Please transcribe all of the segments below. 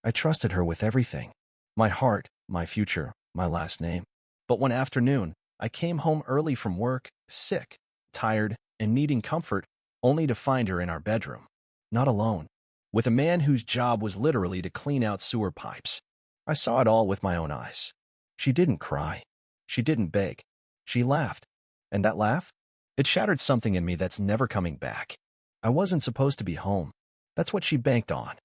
I trusted her with everything. My heart, my future, my last name. But one afternoon, I came home early from work, sick, tired, and needing comfort, only to find her in our bedroom. Not alone. With a man whose job was literally to clean out sewer pipes. I saw it all with my own eyes. She didn't cry. She didn't beg. She laughed. And that laugh? It shattered something in me that's never coming back. I wasn't supposed to be home. That's what she banked on.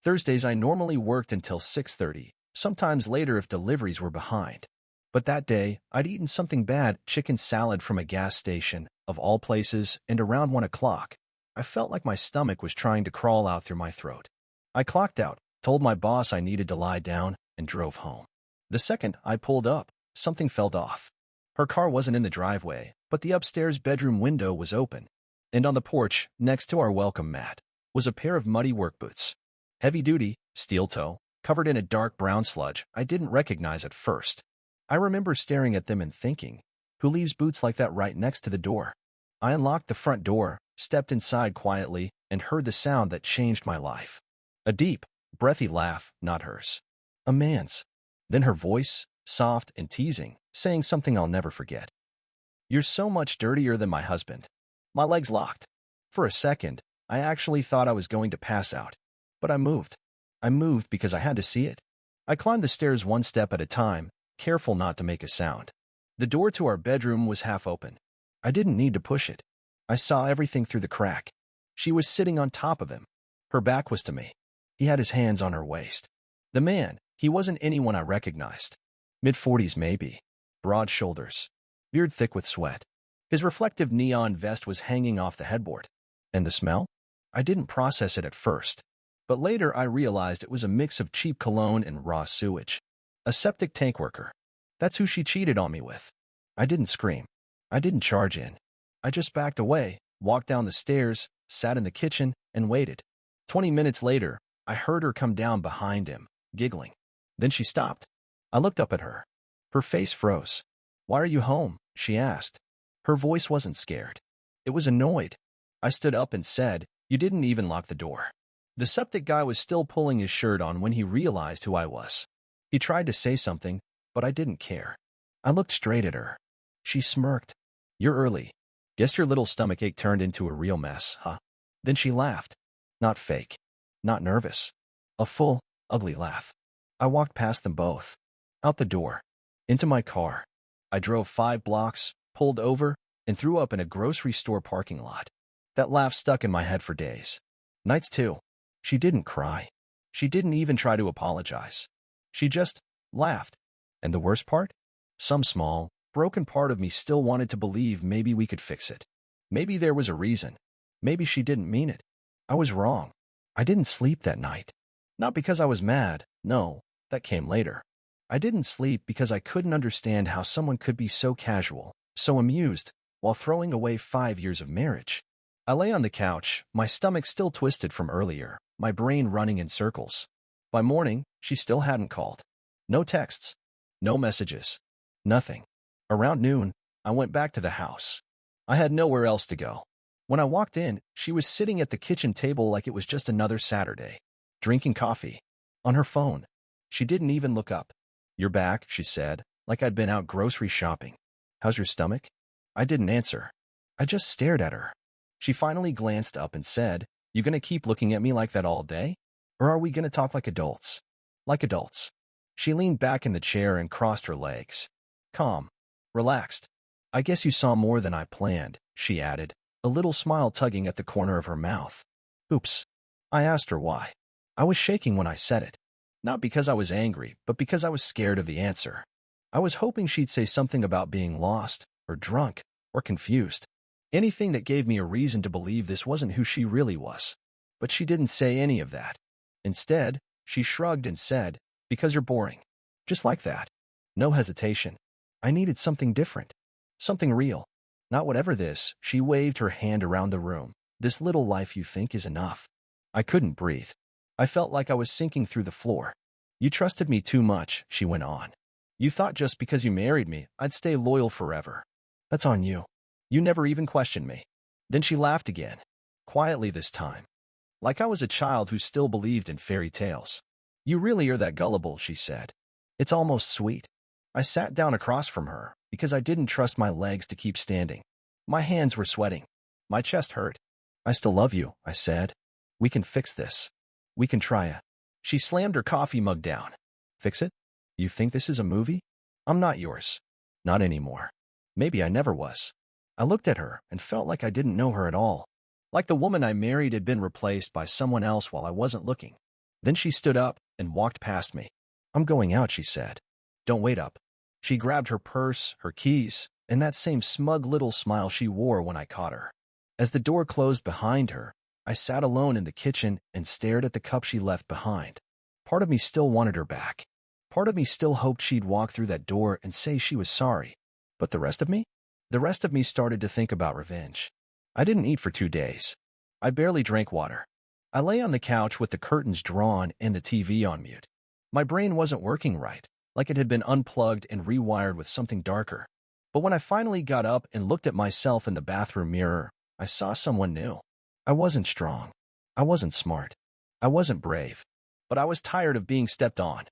Thursdays I normally worked until 6:30, sometimes later if deliveries were behind. But that day, I'd eaten something bad, chicken salad from a gas station, of all places, and around 1 o'clock, I felt like my stomach was trying to crawl out through my throat. I clocked out, told my boss I needed to lie down, and drove home. The second I pulled up, something felt off. Her car wasn't in the driveway, but the upstairs bedroom window was open. And on the porch, next to our welcome mat, was a pair of muddy work boots. Heavy-duty, steel toe, covered in a dark brown sludge I didn't recognize at first. I remember staring at them and thinking, who leaves boots like that right next to the door? I unlocked the front door, stepped inside quietly, and heard the sound that changed my life. A deep, breathy laugh, not hers. A man's. Then her voice, soft and teasing, saying something I'll never forget. "You're so much dirtier than my husband." My legs locked. For a second, I actually thought I was going to pass out. But I moved. I moved because I had to see it. I climbed the stairs one step at a time, careful not to make a sound. The door to our bedroom was half open. I didn't need to push it. I saw everything through the crack. She was sitting on top of him. Her back was to me. He had his hands on her waist. The man, he wasn't anyone I recognized. Mid-40s maybe. Broad shoulders. Beard thick with sweat. His reflective neon vest was hanging off the headboard. And the smell? I didn't process it at first. But later I realized it was a mix of cheap cologne and raw sewage. A septic tank worker. That's who she cheated on me with. I didn't scream. I didn't charge in. I just backed away, walked down the stairs, sat in the kitchen, and waited. 20 minutes later, I heard her come down behind him, giggling. Then she stopped. I looked up at her. Her face froze. "Why are you home?" she asked. Her voice wasn't scared. It was annoyed. I stood up and said, "You didn't even lock the door." The septic guy was still pulling his shirt on when he realized who I was. He tried to say something, but I didn't care. I looked straight at her. She smirked. "You're early. Guess your little stomachache turned into a real mess, huh?" Then she laughed. Not fake. Not nervous. A full, ugly laugh. I walked past them both. Out the door. Into my car. I drove 5 blocks, pulled over, and threw up in a grocery store parking lot. That laugh stuck in my head for days. Nights too. She didn't cry. She didn't even try to apologize. She just laughed. And the worst part? Some small, broken part of me still wanted to believe maybe we could fix it. Maybe there was a reason. Maybe she didn't mean it. I was wrong. I didn't sleep that night. Not because I was mad. No, that came later. I didn't sleep because I couldn't understand how someone could be so casual, so amused, while throwing away 5 years of marriage. I lay on the couch, my stomach still twisted from earlier, my brain running in circles. By morning, she still hadn't called. No texts. No messages. Nothing. Around noon, I went back to the house. I had nowhere else to go. When I walked in, she was sitting at the kitchen table like it was just another Saturday, drinking coffee. On her phone. She didn't even look up. "You're back," she said, like I'd been out grocery shopping. "How's your stomach?" I didn't answer. I just stared at her. She finally glanced up and said, "You gonna keep looking at me like that all day? Or are we gonna talk like adults?" Like adults. She leaned back in the chair and crossed her legs. Calm. Relaxed. "I guess you saw more than I planned," she added, a little smile tugging at the corner of her mouth. Oops. I asked her why. I was shaking when I said it. Not because I was angry, but because I was scared of the answer. I was hoping she'd say something about being lost, or drunk, or confused. Anything that gave me a reason to believe this wasn't who she really was. But she didn't say any of that. Instead, she shrugged and said, "Because you're boring." Just like that. No hesitation. I needed something different. Something real. Not whatever this. She waved her hand around the room. "This little life you think is enough." I couldn't breathe. I felt like I was sinking through the floor. "You trusted me too much," she went on. "You thought just because you married me, I'd stay loyal forever. That's on you. You never even questioned me." Then she laughed again. Quietly this time. Like I was a child who still believed in fairy tales. You really are that gullible, she said. It's almost sweet. I sat down across from her because I didn't trust my legs to keep standing. My hands were sweating. My chest hurt. I still love you, I said. We can fix this. We can try it. She slammed her coffee mug down. Fix it? You think this is a movie? I'm not yours. Not anymore. Maybe I never was. I looked at her and felt like I didn't know her at all. Like the woman I married had been replaced by someone else while I wasn't looking. Then she stood up and walked past me. I'm going out, she said. Don't wait up. She grabbed her purse, her keys, and that same smug little smile she wore when I caught her. As the door closed behind her, I sat alone in the kitchen and stared at the cup she left behind. Part of me still wanted her back. Part of me still hoped she'd walk through that door and say she was sorry. But the rest of me? The rest of me started to think about revenge. I didn't eat for 2 days. I barely drank water. I lay on the couch with the curtains drawn and the TV on mute. My brain wasn't working right, like it had been unplugged and rewired with something darker. But when I finally got up and looked at myself in the bathroom mirror, I saw someone new. I wasn't strong. I wasn't smart. I wasn't brave. But I was tired of being stepped on,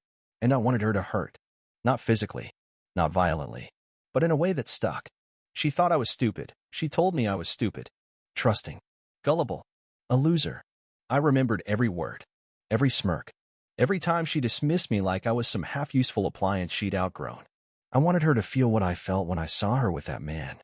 and I wanted her to hurt. Not physically, not violently, but in a way that stuck. She thought I was stupid. She told me I was stupid, trusting, gullible, a loser. I remembered every word, every smirk, every time she dismissed me like I was some half-useful appliance she'd outgrown. I wanted her to feel what I felt when I saw her with that man,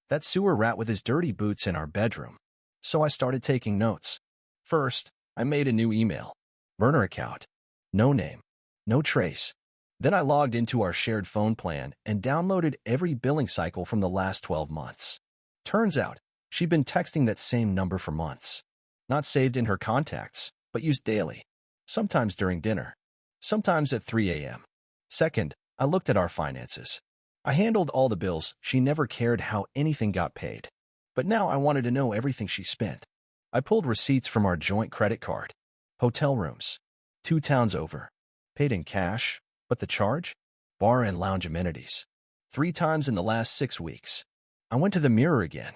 that sewer rat with his dirty boots in our bedroom. So I started taking notes. First, I made a new email. Burner account. No name. No trace. Then I logged into our shared phone plan and downloaded every billing cycle from the last 12 months. Turns out, she'd been texting that same number for months. Not saved in her contacts, but used daily. Sometimes during dinner. Sometimes at 3 a.m. Second, I looked at our finances. I handled all the bills. She never cared how anything got paid. But now I wanted to know everything she spent. I pulled receipts from our joint credit card. Hotel rooms. 2 towns over. Paid in cash, but the charge? Bar and lounge amenities. 3 times in the last 6 weeks. I went to the mirror again.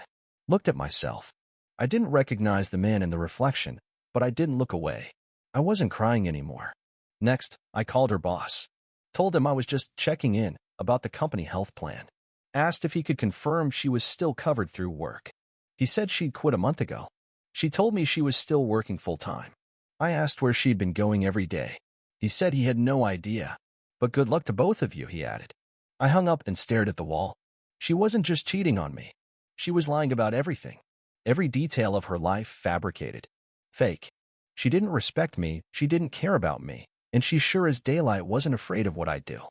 Looked at myself. I didn't recognize the man in the reflection, but I didn't look away. I wasn't crying anymore. Next, I called her boss. Told him I was just checking in about the company health plan. Asked if he could confirm she was still covered through work. He said she'd quit a month ago. She told me she was still working full-time. I asked where she'd been going every day. He said he had no idea. But good luck to both of you, he added. I hung up and stared at the wall. She wasn't just cheating on me. She was lying about everything. Every detail of her life fabricated. Fake. She didn't respect me, she didn't care about me, and she sure as daylight wasn't afraid of what I'd do.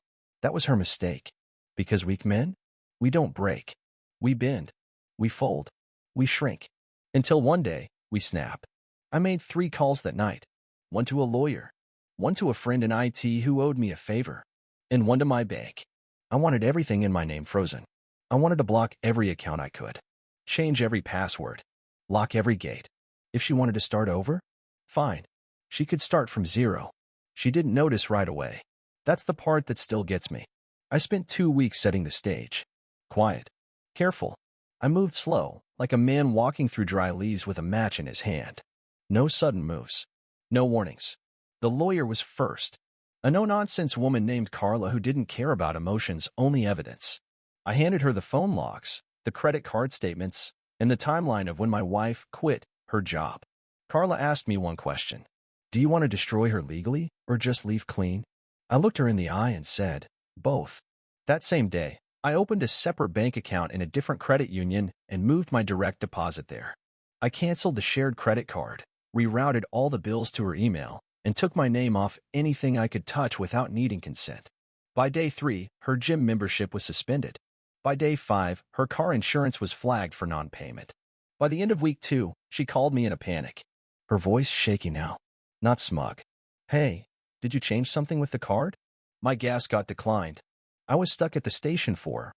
That was her mistake. Because weak men? We don't break. We bend. We fold. We shrink. Until one day, we snap. I made 3 calls that night. 1 to a lawyer. 1 to a friend in IT who owed me a favor. And 1 to my bank. I wanted everything in my name frozen. I wanted to block every account I could. Change every password. Lock every gate. If she wanted to start over, fine. She could start from 0. She didn't notice right away. That's the part that still gets me. I spent 2 weeks setting the stage. Quiet. Careful. I moved slow, like a man walking through dry leaves with a match in his hand. No sudden moves. No warnings. The lawyer was first. A no-nonsense woman named Carla who didn't care about emotions, only evidence. I handed her the phone logs, the credit card statements, and the timeline of when my wife quit her job. Carla asked me one question. Do you want to destroy her legally or just leave clean? I looked her in the eye and said, both. That same day, I opened a separate bank account in a different credit union and moved my direct deposit there. I canceled the shared credit card, rerouted all the bills to her email, and took my name off anything I could touch without needing consent. By day 3, her gym membership was suspended. By day 5, her car insurance was flagged for non-payment. By the end of week 2, she called me in a panic. Her voice shaky now, not smug. Hey, did you change something with the card? My gas got declined. I was stuck at the station for,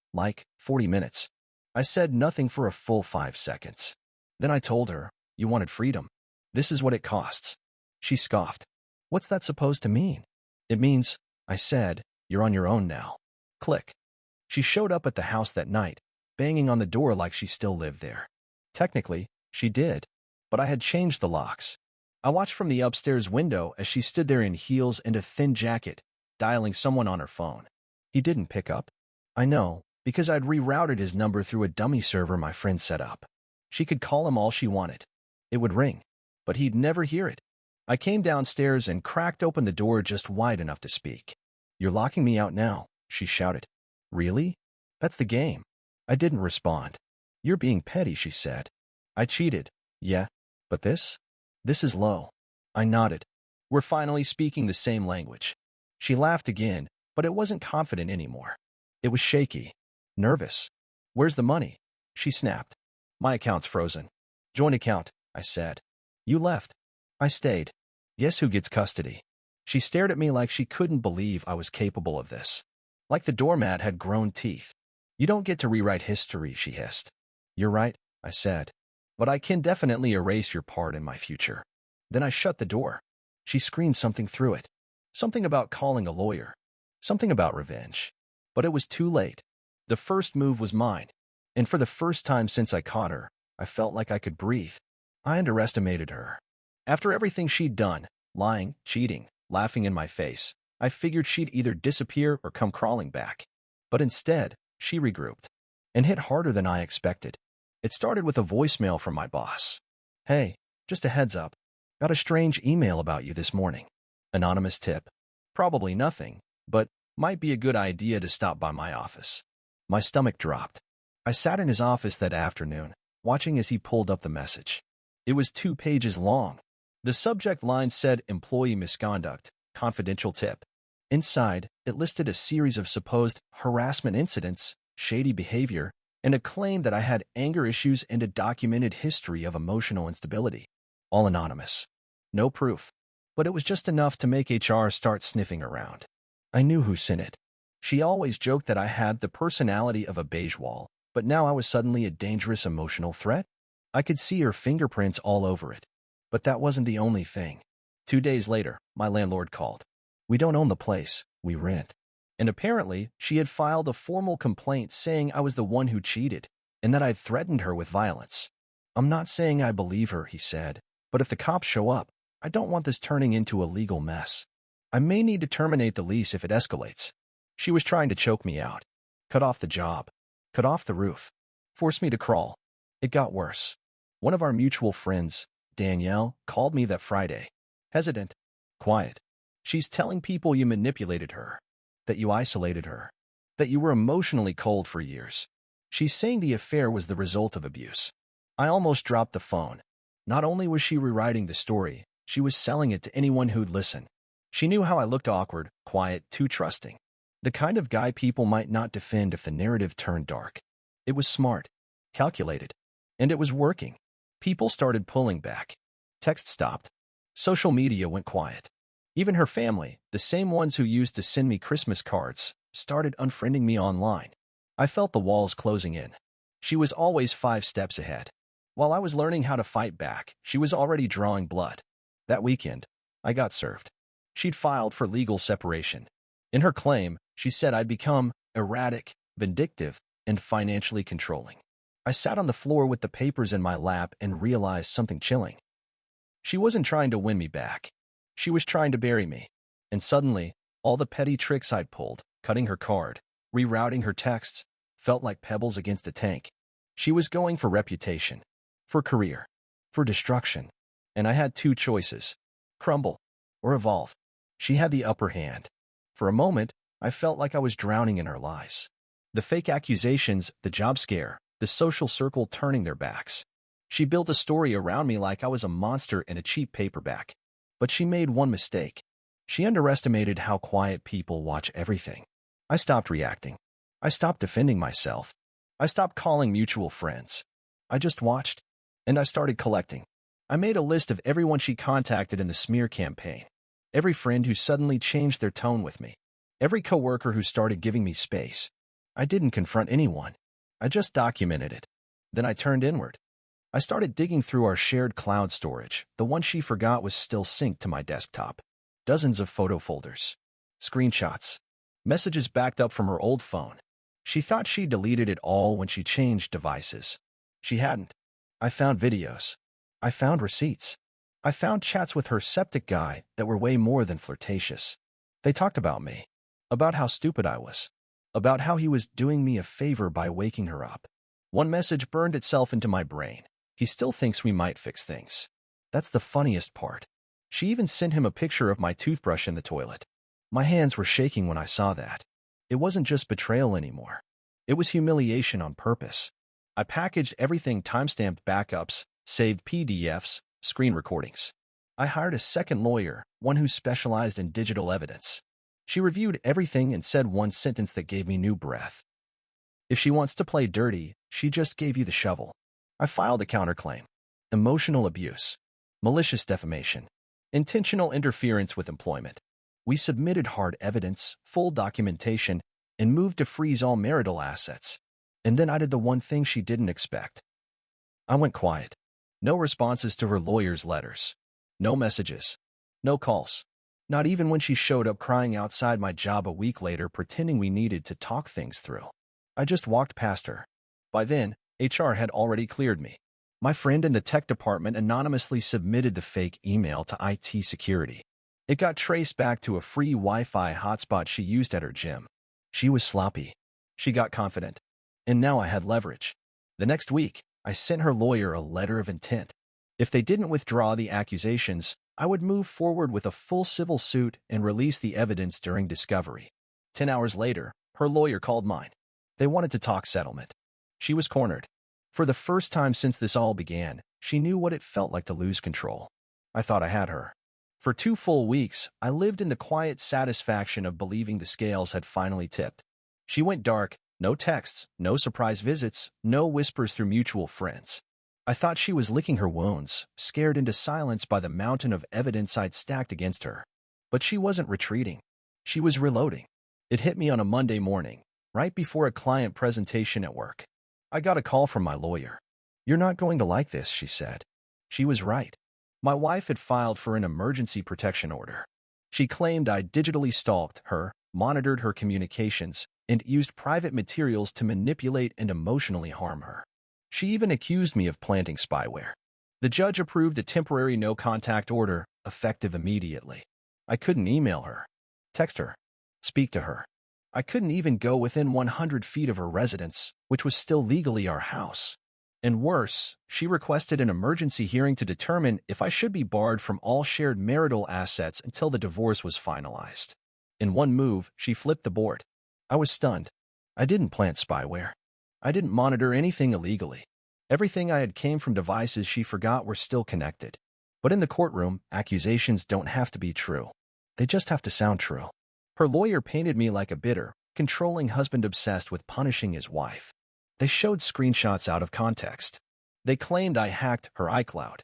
40 minutes. I said nothing for a full 5 seconds. Then I told her, you wanted freedom. This is what it costs. She scoffed. What's that supposed to mean? It means, I said, you're on your own now. Click. She showed up at the house that night, banging on the door like she still lived there. Technically, she did, but I had changed the locks. I watched from the upstairs window as she stood there in heels and a thin jacket, dialing someone on her phone. He didn't pick up. I know, because I'd rerouted his number through a dummy server my friend set up. She could call him all she wanted. It would ring, but he'd never hear it. I came downstairs and cracked open the door just wide enough to speak. "You're locking me out now," she shouted. "Really? That's the game." I didn't respond. "You're being petty," she said. I cheated. "Yeah, but this? This is low." I nodded. "We're finally speaking the same language." She laughed again, but it wasn't confident anymore. It was shaky, nervous. "Where's the money?" she snapped. "My account's frozen." "Joint account," I said. "You left." I stayed. "Guess who gets custody?" She stared at me like she couldn't believe I was capable of this. Like the doormat had grown teeth. "You don't get to rewrite history," she hissed. "You're right," I said. "But I can definitely erase your part in my future." Then I shut the door. She screamed something through it. Something about calling a lawyer. Something about revenge. But it was too late. The first move was mine. And for the first time since I caught her, I felt like I could breathe. I underestimated her. After everything she'd done, lying, cheating, laughing in my face, I figured she'd either disappear or come crawling back. But instead, she regrouped. And hit harder than I expected. It started with a voicemail from my boss. "Hey, just a heads up. Got a strange email about you this morning. Anonymous tip. Probably nothing, but might be a good idea to stop by my office." My stomach dropped. I sat in his office that afternoon, watching as he pulled up the message. It was 2 pages long. The subject line said employee misconduct, confidential tip. Inside, it listed a series of supposed harassment incidents, shady behavior, and a claim that I had anger issues and a documented history of emotional instability. All anonymous. No proof. But it was just enough to make HR start sniffing around. I knew who sent it. She always joked that I had the personality of a beige wall, but now I was suddenly a dangerous emotional threat. I could see her fingerprints all over it. But that wasn't the only thing. 2 days later, my landlord called. "We don't own the place, we rent." And apparently, she had filed a formal complaint saying I was the one who cheated, and that I'd threatened her with violence. "I'm not saying I believe her," he said, "but if the cops show up, I don't want this turning into a legal mess. I may need to terminate the lease if it escalates." She was trying to choke me out. Cut off the job. Cut off the roof. Force me to crawl. It got worse. One of our mutual friends, Danielle, called me that Friday. Hesitant. Quiet. "She's telling people you manipulated her. That you isolated her. That you were emotionally cold for years. She's saying the affair was the result of abuse." I almost dropped the phone. Not only was she rewriting the story, she was selling it to anyone who'd listen. She knew how I looked: awkward, quiet, too trusting. The kind of guy people might not defend if the narrative turned dark. It was smart, calculated, and it was working. People started pulling back. Text stopped. Social media went quiet. Even her family, the same ones who used to send me Christmas cards, started unfriending me online. I felt the walls closing in. She was always 5 steps ahead. While I was learning how to fight back, she was already drawing blood. That weekend, I got served. She'd filed for legal separation. In her claim, she said I'd become erratic, vindictive, and financially controlling. I sat on the floor with the papers in my lap and realized something chilling. She wasn't trying to win me back. She was trying to bury me. And suddenly, all the petty tricks I'd pulled, cutting her card, rerouting her texts, felt like pebbles against a tank. She was going for reputation, for career, for destruction. And I had 2 choices: crumble or evolve. She had the upper hand. For a moment, I felt like I was drowning in her lies. The fake accusations, the job scare, the social circle turning their backs. She built a story around me like I was a monster in a cheap paperback. But she made one mistake. She underestimated how quiet people watch everything. I stopped reacting. I stopped defending myself. I stopped calling mutual friends. I just watched. And I started collecting. I made a list of everyone she contacted in the smear campaign. Every friend who suddenly changed their tone with me. Every coworker who started giving me space. I didn't confront anyone. I just documented it. Then I turned inward. I started digging through our shared cloud storage. The one she forgot was still synced to my desktop. Dozens of photo folders. Screenshots. Messages backed up from her old phone. She thought she deleted it all when she changed devices. She hadn't. I found videos. I found receipts. I found chats with her septic guy that were way more than flirtatious. They talked about me, about how stupid I was, about how he was doing me a favor by waking her up. One message burned itself into my brain. He still thinks we might fix things. That's the funniest part. She even sent him a picture of my toothbrush in the toilet. My hands were shaking when I saw that. It wasn't just betrayal anymore. It was humiliation on purpose. I packaged everything, timestamped backups, saved PDFs, screen recordings. I hired a second lawyer, one who specialized in digital evidence. She reviewed everything and said one sentence that gave me new breath. If she wants to play dirty, she just gave you the shovel. I filed a counterclaim. Emotional abuse, malicious defamation, intentional interference with employment. We submitted hard evidence, full documentation, and moved to freeze all marital assets. And then I did the one thing she didn't expect. I went quiet. No responses to her lawyer's letters. No messages. No calls. Not even when she showed up crying outside my job a week later pretending we needed to talk things through. I just walked past her. By then, HR had already cleared me. My friend in the tech department anonymously submitted the fake email to IT security. It got traced back to a free Wi-Fi hotspot she used at her gym. She was sloppy. She got confident. And now I had leverage. The next week, I sent her lawyer a letter of intent. If they didn't withdraw the accusations, I would move forward with a full civil suit and release the evidence during discovery. 10 hours later, her lawyer called mine. They wanted to talk settlement. She was cornered. For the first time since this all began, she knew what it felt like to lose control. I thought I had her. For 2 full weeks, I lived in the quiet satisfaction of believing the scales had finally tipped. She went dark, no texts, no surprise visits, no whispers through mutual friends. I thought she was licking her wounds, scared into silence by the mountain of evidence I'd stacked against her. But she wasn't retreating. She was reloading. It hit me on a Monday morning, right before a client presentation at work. I got a call from my lawyer. "You're not going to like this," she said. She was right. My wife had filed for an emergency protection order. She claimed I digitally stalked her, monitored her communications, and used private materials to manipulate and emotionally harm her. She even accused me of planting spyware. The judge approved a temporary no-contact order, effective immediately. I couldn't email her, text her, speak to her. I couldn't even go within 100 feet of her residence, which was still legally our house. And worse, she requested an emergency hearing to determine if I should be barred from all shared marital assets until the divorce was finalized. In one move, she flipped the board. I was stunned. I didn't plant spyware. I didn't monitor anything illegally. Everything I had came from devices she forgot were still connected. But in the courtroom, accusations don't have to be true. They just have to sound true. Her lawyer painted me like a bitter, controlling husband obsessed with punishing his wife. They showed screenshots out of context. They claimed I hacked her iCloud.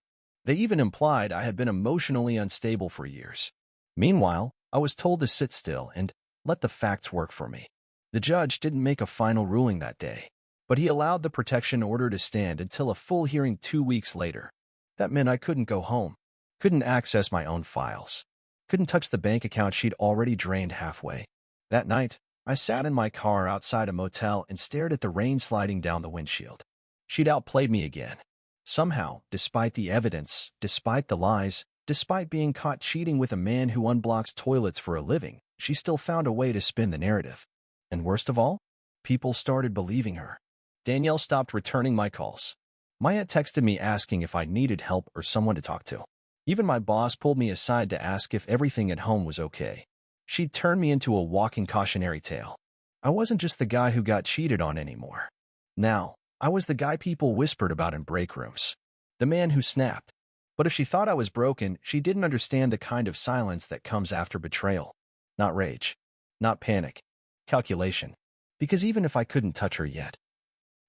They even implied I had been emotionally unstable for years. Meanwhile, I was told to sit still and let the facts work for me. The judge didn't make a final ruling that day, but he allowed the protection order to stand until a full hearing 2 weeks later. That meant I couldn't go home, couldn't access my own files, couldn't touch the bank account she'd already drained halfway. That night, I sat in my car outside a motel and stared at the rain sliding down the windshield. She'd outplayed me again. Somehow, despite the evidence, despite the lies, despite being caught cheating with a man who unblocks toilets for a living, she still found a way to spin the narrative. And worst of all, people started believing her. Danielle stopped returning my calls. My aunt texted me asking if I needed help or someone to talk to. Even my boss pulled me aside to ask if everything at home was okay. She'd turned me into a walking cautionary tale. I wasn't just the guy who got cheated on anymore. Now, I was the guy people whispered about in break rooms. The man who snapped. But if she thought I was broken, she didn't understand the kind of silence that comes after betrayal. Not rage. Not panic. Calculation. Because even if I couldn't touch her yet,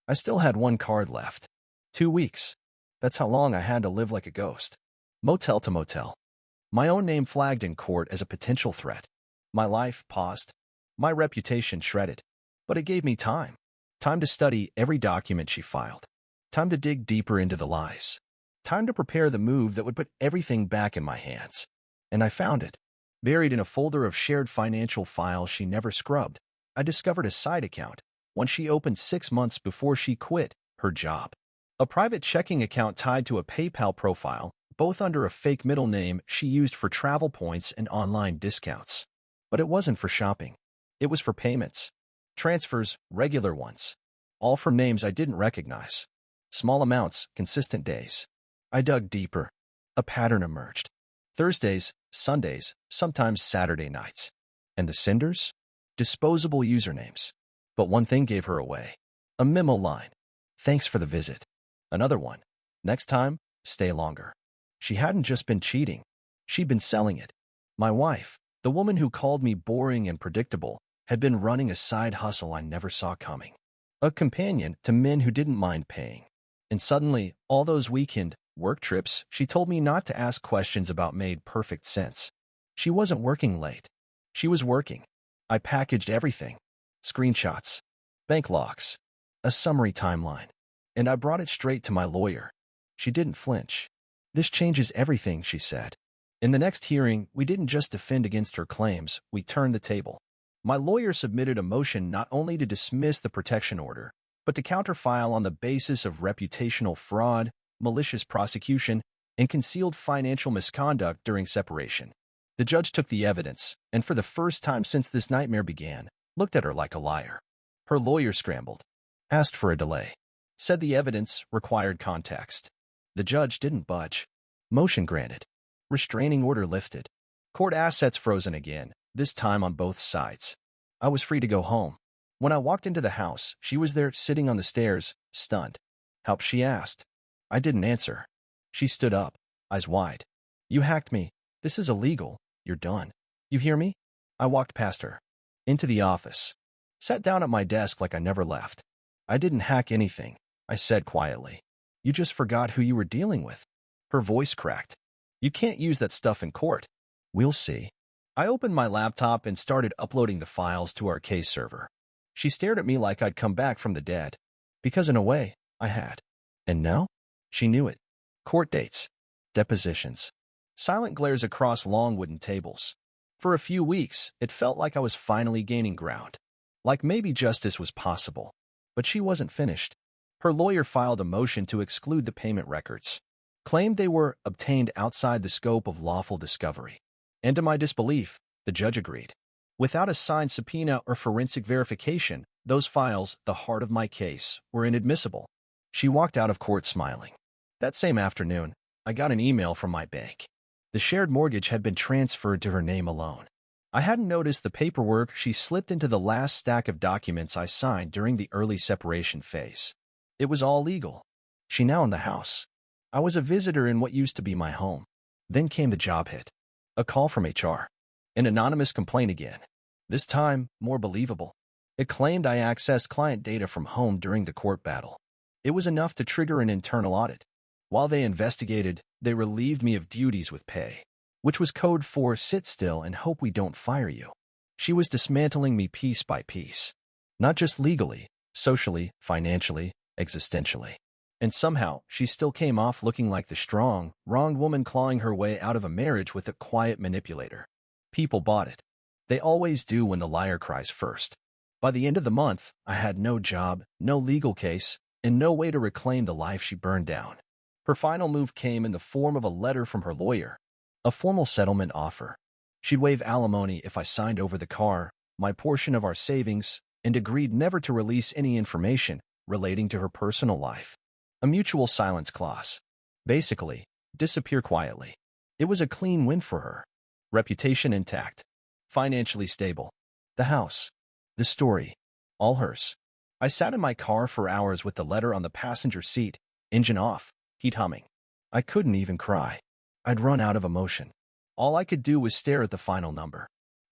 I still had one card left. 2 weeks. That's how long I had to live like a ghost. Motel to motel. My own name flagged in court as a potential threat. My life paused. My reputation shredded. But it gave me time. Time to study every document she filed. Time to dig deeper into the lies. Time to prepare the move that would put everything back in my hands. And I found it. Buried in a folder of shared financial files she never scrubbed, I discovered a side account, one she opened 6 months before she quit her job. A private checking account tied to a PayPal profile, both under a fake middle name she used for travel points and online discounts. But it wasn't for shopping. It was for payments. Transfers, regular ones. All from names I didn't recognize. Small amounts, consistent days. I dug deeper. A pattern emerged. Thursdays, Sundays, sometimes Saturday nights. And the senders? Disposable usernames. But one thing gave her away. A memo line. Thanks for the visit. Another one. Next time, stay longer. She hadn't just been cheating. She'd been selling it. My wife, the woman who called me boring and predictable, had been running a side hustle I never saw coming. A companion to men who didn't mind paying. And suddenly, all those weekend work trips she told me not to ask questions about made perfect sense. She wasn't working late. She was working. I packaged everything. Screenshots. Bank logs. A summary timeline. And I brought it straight to my lawyer. She didn't flinch. This changes everything, she said. In the next hearing, we didn't just defend against her claims, we turned the table. My lawyer submitted a motion not only to dismiss the protection order, but to counterfile on the basis of reputational fraud, malicious prosecution, and concealed financial misconduct during separation. The judge took the evidence, and for the first time since this nightmare began, looked at her like a liar. Her lawyer scrambled, asked for a delay, said the evidence required context. The judge didn't budge. Motion granted. Restraining order lifted. Court assets frozen again, this time on both sides. I was free to go home. When I walked into the house, she was there sitting on the stairs, stunned. Help, she asked. I didn't answer. She stood up, eyes wide. You hacked me. This is illegal. You're done. You hear me? I walked past her. Into the office. Sat down at my desk like I never left. I didn't hack anything, I said quietly. You just forgot who you were dealing with. Her voice cracked. You can't use that stuff in court. We'll see. I opened my laptop and started uploading the files to our case server. She stared at me like I'd come back from the dead. Because in a way, I had. And now? She knew it. Court dates. Depositions. Silent glares across long wooden tables. For a few weeks, it felt like I was finally gaining ground. Like maybe justice was possible. But she wasn't finished. Her lawyer filed a motion to exclude the payment records. Claimed they were obtained outside the scope of lawful discovery. And to my disbelief, the judge agreed. Without a signed subpoena or forensic verification, those files, the heart of my case, were inadmissible. She walked out of court smiling. That same afternoon, I got an email from my bank. The shared mortgage had been transferred to her name alone. I hadn't noticed the paperwork she slipped into the last stack of documents I signed during the early separation phase. It was all legal. She now owned the house. I was a visitor in what used to be my home. Then came the job hit. A call from HR. An anonymous complaint again. This time, more believable. It claimed I accessed client data from home during the court battle. It was enough to trigger an internal audit. While they investigated, they relieved me of duties with pay, which was code for sit still and hope we don't fire you. She was dismantling me piece by piece. Not just legally, socially, financially, existentially. And somehow, she still came off looking like the strong, wronged woman clawing her way out of a marriage with a quiet manipulator. People bought it. They always do when the liar cries first. By the end of the month, I had no job, no legal case, and no way to reclaim the life she burned down. Her final move came in the form of a letter from her lawyer. A formal settlement offer. She'd waive alimony if I signed over the car, my portion of our savings, and agreed never to release any information relating to her personal life. A mutual silence clause. Basically, disappear quietly. It was a clean win for her. Reputation intact. Financially stable. The house. The story. All hers. I sat in my car for hours with the letter on the passenger seat, engine off, heat humming. I couldn't even cry. I'd run out of emotion. All I could do was stare at the final number.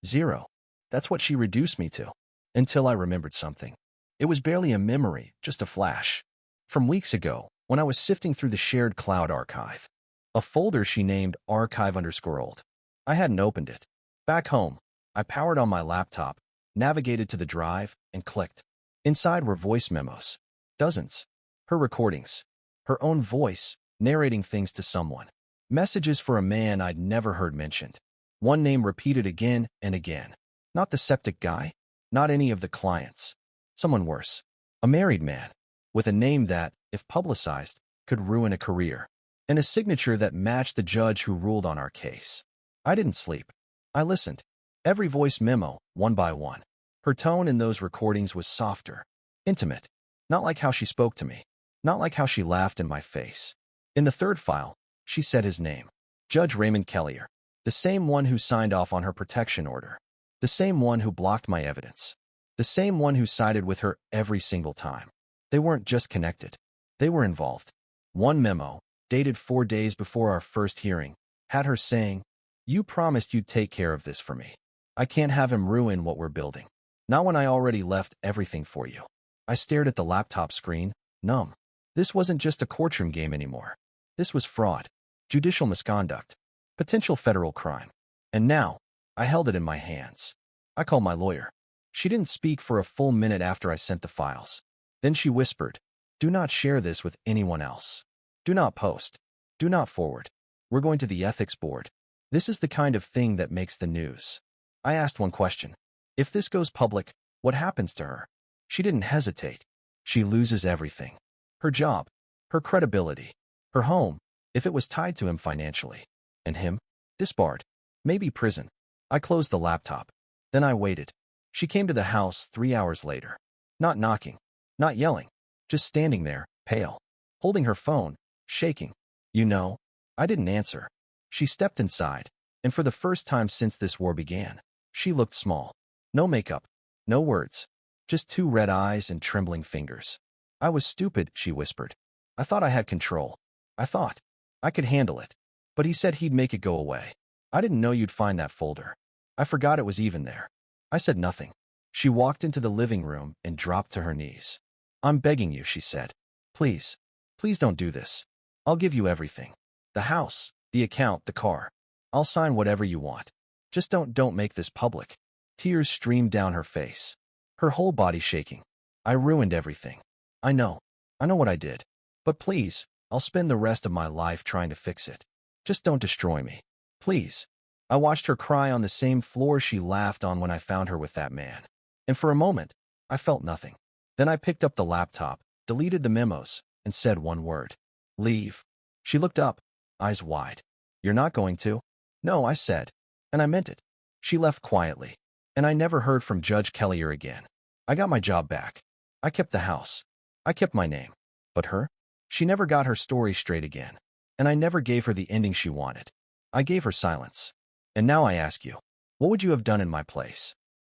0. That's what she reduced me to. Until I remembered something. It was barely a memory, just a flash. From weeks ago, when I was sifting through the shared cloud archive. A folder she named archive_old. I hadn't opened it. Back home, I powered on my laptop, navigated to the drive, and clicked. Inside were voice memos. Dozens. Her recordings. Her own voice, narrating things to someone. Messages for a man I'd never heard mentioned. One name repeated again and again. Not the septic guy. Not any of the clients. Someone worse. A married man. With a name that, if publicized, could ruin a career. and a signature that matched the judge who ruled on our case. I didn't sleep. I listened. Every voice memo, one by one. Her tone in those recordings was softer, intimate, not like how she spoke to me, not like how she laughed in my face. In the third file, she said his name, Judge Raymond Kellier, the same one who signed off on her protection order, the same one who blocked my evidence, the same one who sided with her every single time. They weren't just connected. They were involved. One memo, dated 4 days before our first hearing, had her saying, "You promised you'd take care of this for me. I can't have him ruin what we're building. Not when I already left everything for you." I stared at the laptop screen, numb. This wasn't just a courtroom game anymore. This was fraud, judicial misconduct, potential federal crime. And now, I held it in my hands. I called my lawyer. She didn't speak for a full minute after I sent the files. Then she whispered, "Do not share this with anyone else. Do not post. Do not forward. We're going to the ethics board. This is the kind of thing that makes the news." I asked one question. If this goes public, what happens to her? She didn't hesitate. She loses everything. Her job, her credibility, her home, if it was tied to him financially. And him? Disbarred. Maybe prison. I closed the laptop. Then I waited. She came to the house 3 hours later. Not knocking. Not yelling. Just standing there, pale. Holding her phone, shaking. You know, I didn't answer. She stepped inside, and for the first time since this war began, she looked small. No makeup. No words. Just 2 red eyes and trembling fingers. "I was stupid," she whispered. "I thought I had control. I thought I could handle it. But he said he'd make it go away. I didn't know you'd find that folder. I forgot it was even there." I said nothing. She walked into the living room and dropped to her knees. "I'm begging you," she said. "Please, please don't do this. I'll give you everything. The house, the account, the car. I'll sign whatever you want. Just don't make this public." Tears streamed down her face, her whole body shaking. "I ruined everything. I know what I did. But please, I'll spend the rest of my life trying to fix it. Just don't destroy me. Please." I watched her cry on the same floor she laughed on when I found her with that man. And for a moment, I felt nothing. Then I picked up the laptop, deleted the memos, and said one word. "Leave." She looked up, eyes wide. "You're not going to?" "No," I said, and I meant it. She left quietly, and I never heard from Judge Kellier again. I got my job back. I kept the house. I kept my name. But her? She never got her story straight again. And I never gave her the ending she wanted. I gave her silence. And now I ask you, what would you have done in my place?